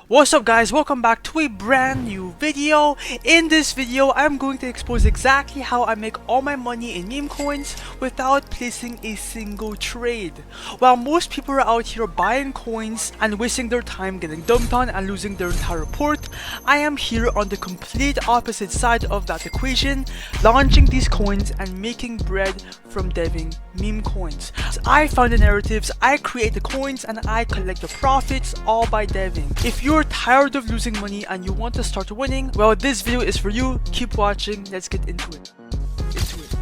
What's up guys, welcome back to a brand new video. In this video, I'm going to expose exactly how I make all my money in meme coins without placing a single trade. While most people are out here buying coins and wasting their time getting dumped on and losing their entire port, I am here on the complete opposite side of that equation, launching these coins and making bread from deving meme coins. I found the narratives, I create the coins, and I collect the profits all by deving. If you're tired of losing money and you want to start winning, well, this video is for you. Keep watching, let's get into it.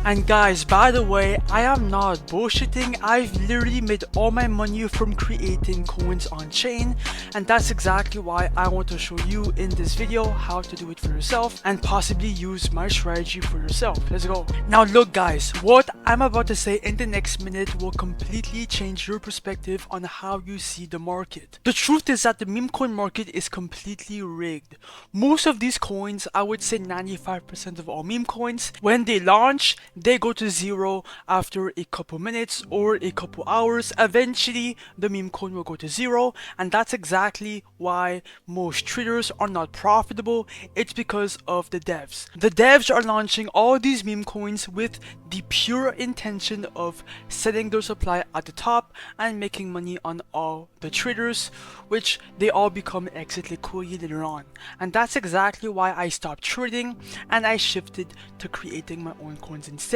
And guys, by the way, I am not bullshitting. I've literally made all my money from creating coins on chain, and that's exactly why I want to show you in this video how to do it for yourself and possibly use my strategy for yourself. Let's go. Now look guys, what I'm about to say in the next minute will completely change your perspective on how you see the market. The truth is that the meme coin market is completely rigged. Most of these coins, I would say 95% of all meme coins, when they launch, they go to zero after a couple minutes or a couple hours. Eventually the meme coin will go to zero, and that's exactly why most traders are not profitable. It's because of the devs. The devs are launching all these meme coins with the pure intention of setting their supply at the top and making money on all the traders, which they all become exit liquidity later on. And that's exactly why I stopped trading and I shifted to creating my own coins instead.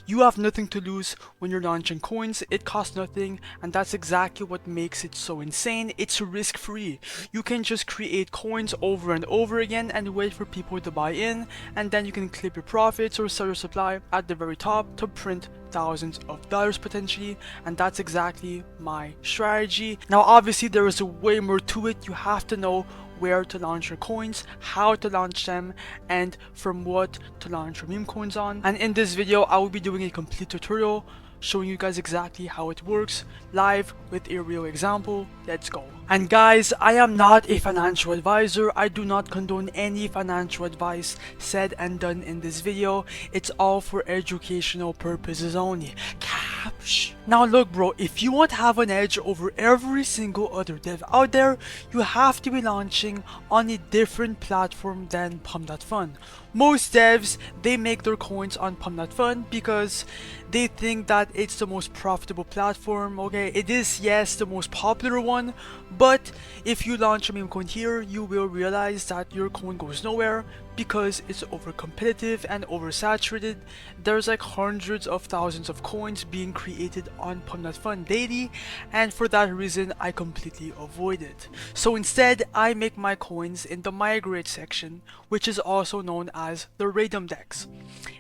You have nothing to lose when you're launching coins. It costs nothing, and that's exactly what makes it so insane. It's risk free. You can just create coins over and over again and wait for people to buy in, and then you can clip your profits or sell your supply at the very top to print thousands of dollars potentially. And that's exactly my strategy. Now obviously there is a way more to it. You have to know where to launch your coins, how to launch them, and from what to launch your meme coins on. And in this video I will be doing a complete tutorial showing you guys exactly how it works live with a real example. Let's go. And guys, I am not a financial advisor. I do not condone any financial advice said and done in this video. It's all for educational purposes only. Capsh. Now look bro, if you want to have an edge over every single other dev out there, you have to be launching on a different platform than Pump.Fun. Most devs, they make their coins on Pump.Fun because they think that it's the most profitable platform. Okay, it is, yes, the most popular one, but if you launch a meme coin here, you will realize that your coin goes nowhere because it's over competitive and oversaturated. There's like hundreds of thousands of coins being created on Pump.Fun daily, and for that reason I completely avoid it. So instead I make my coins in the migrate section, which is also known as the Raydium DEX.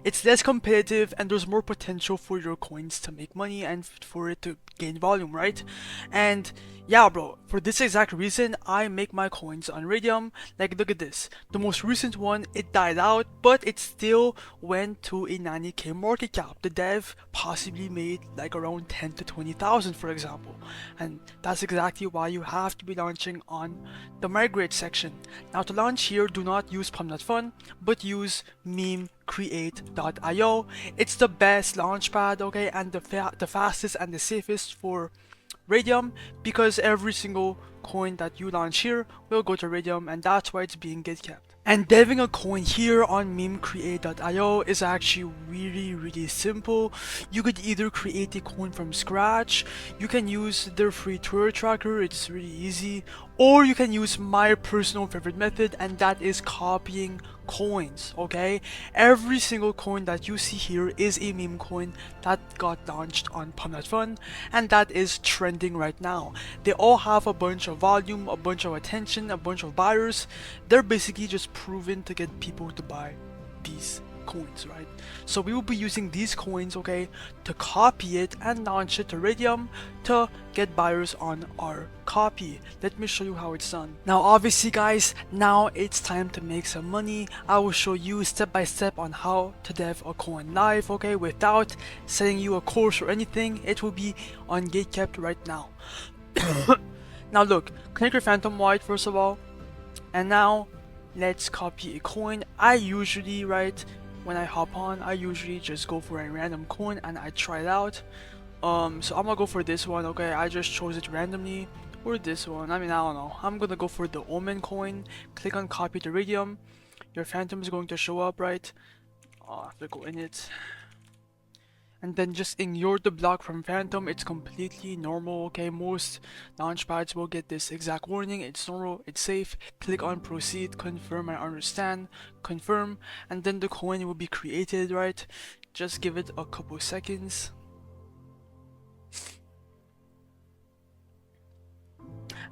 It's less competitive and there's more potential for your coins to make money and for it to gain volume, right? And yeah bro, for this exact reason I make my coins on Raydium. Like look at this, the most recent one, it died out, but it still went to a 90k market cap. The dev possibly made like around 10 to 20,000 for example, and that's exactly why you have to be launching on the migrate section. Now to launch here, do not use Pump.Fun but use Memecoin.io. It's the best launchpad, okay, and the fastest and the safest for Raydium, because every single coin that you launch here will go to Raydium, and that's why it's being gatekept. And deving a coin here on Memecoin.io is actually really simple. You could either create a coin from scratch, you can use their free Twitter tracker, it's really easy, or you can use my personal favorite method, and that is copying coins. Okay, every single coin that you see here is a meme coin that got launched on Pump.Fun and that is trending right now. They all have a bunch of volume, a bunch of attention, a bunch of buyers. They're basically just proven to get people to buy these coins, right? So we will be using these coins, okay, to copy it and launch it to Raydium to get buyers on our copy. Let me show you how it's done. Now obviously guys, now it's time to make some money. I will show you step by step on how to dev a coin live, okay, without selling you a course or anything. It will be on gatekept right now. Now look, connect your phantom white first of all, and now let's copy a coin. I usually, right, when I hop on, I usually just go for a random coin and I try it out. So I'm gonna go for this one, okay? I just chose it randomly. or this one. I mean, I don't know. I'm gonna go for the Omen coin. Click on copy the Raydium. Your phantom is going to show up, right? Oh, to go in it. And then just ignore the block from phantom. It's completely normal, okay? Most launchpads will get this exact warning. It's normal, it's safe. Click on proceed, confirm, I understand, confirm, and then the coin will be created, right? Just give it a couple seconds.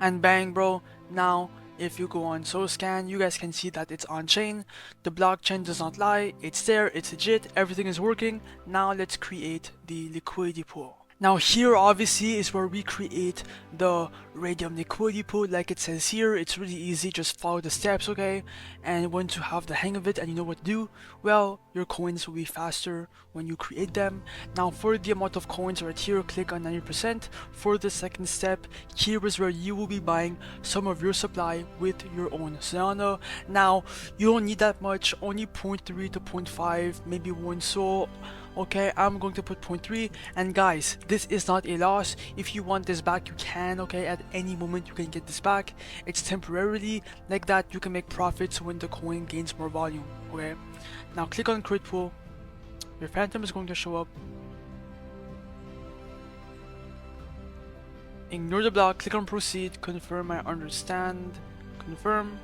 And bang, bro. Now if you go on SoScan, you guys can see that it's on chain. The blockchain does not lie, it's there, it's legit, everything is working. Now let's create the liquidity pool. Now here obviously is where we create the Raydium liquidity pool. Like it says here, it's really easy, just follow the steps, okay? And once you have the hang of it and you know what to do, well, your coins will be faster when you create them. Now for the amount of coins right here, click on 90%. For the second step, here is where you will be buying some of your supply with your own Solana. Now you don't need that much, only 0.3 to 0.5, maybe 1 SOL. Okay, I'm going to put 0.3, and guys, this is not a loss. If you want this back, you can, okay? At any moment you can get this back. It's temporarily, like that you can make profits when the coin gains more volume, okay? Now click on create pool. Your phantom is going to show up. Ignore the block, click on proceed, confirm, I understand, confirm.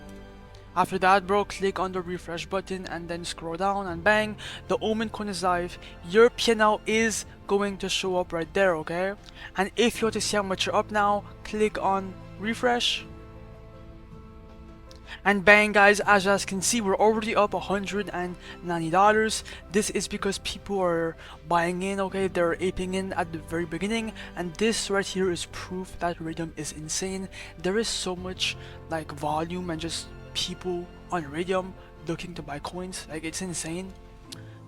After that, bro, click on the refresh button and then scroll down, and bang, the Omen coin is live. Your P&L is going to show up right there, okay? And if you want to see how much you're up now, click on refresh. And bang, guys, as you guys can see, we're already up $190. This is because people are buying in, okay? They're aping in at the very beginning, and this right here is proof that Raydium is insane. There is so much like volume and just people on Raydium looking to buy coins, like it's insane.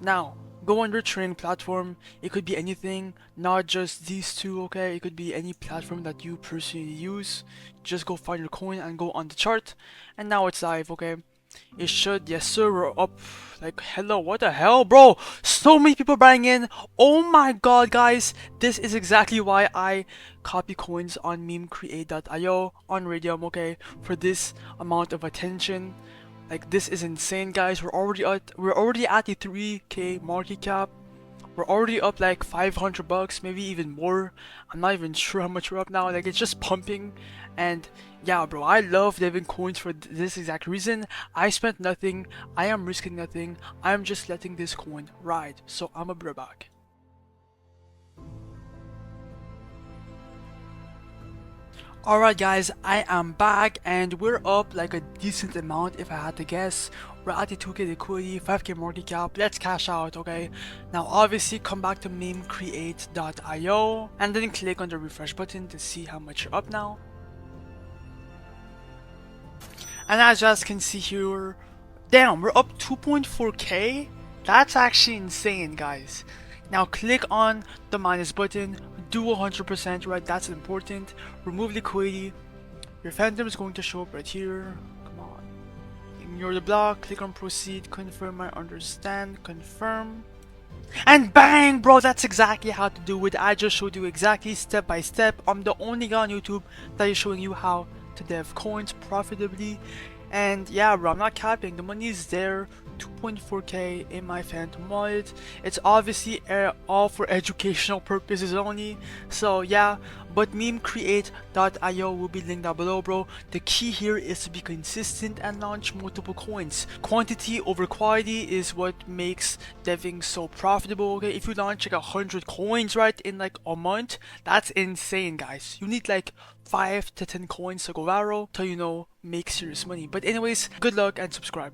Now go on your trading platform. It could be anything, not just these two, okay? It could be any platform that you personally use. Just go find your coin and go on the chart, and now it's live, okay? It should, yes sir, we're up. Like, hello, what the hell, bro? So many people buying in. Oh my god, guys, this is exactly why I copy coins on Memecoin.io on Raydium, okay? For this amount of attention. Like, this is insane, guys. We're already at the 3k market cap. We're already up like 500 bucks, maybe even more. I'm not even sure how much we're up now. Like, it's just pumping. And yeah, bro, I love diving coins for this exact reason. I spent nothing, I am risking nothing, I'm just letting this coin ride. So I'm a bro back. Alright guys, I am back and we're up like a decent amount if I had to guess. We're at the 2k liquidity, 5k market cap. Let's cash out, okay? Now obviously come back to memecreate.io and then click on the refresh button to see how much you're up now. And as you guys can see here, damn, we're up 2.4k. That's actually insane, guys. Now click on the minus button, do 100%, right? That's important. Remove liquidity. Your phantom is going to show up right here. Come on. Ignore the block, click on proceed, confirm, I understand, confirm. And bang, bro, that's exactly how to do it. I just showed you exactly step by step. I'm the only guy on YouTube that is showing you how to dev coins profitably. And yeah, bro, I'm not capping, the money is there. 2.4k in my phantom wallet. It's obviously all for educational purposes only, so yeah. But memecreate.io will be linked down below, bro. The key here is to be consistent and launch multiple coins. Quantity over quality is what makes deving so profitable, okay? If you launch like 100 coins, right, in like a month, that's insane, guys. You need like 5 to 10 coins to go viral to, you know, make serious money. But anyways, good luck and subscribe.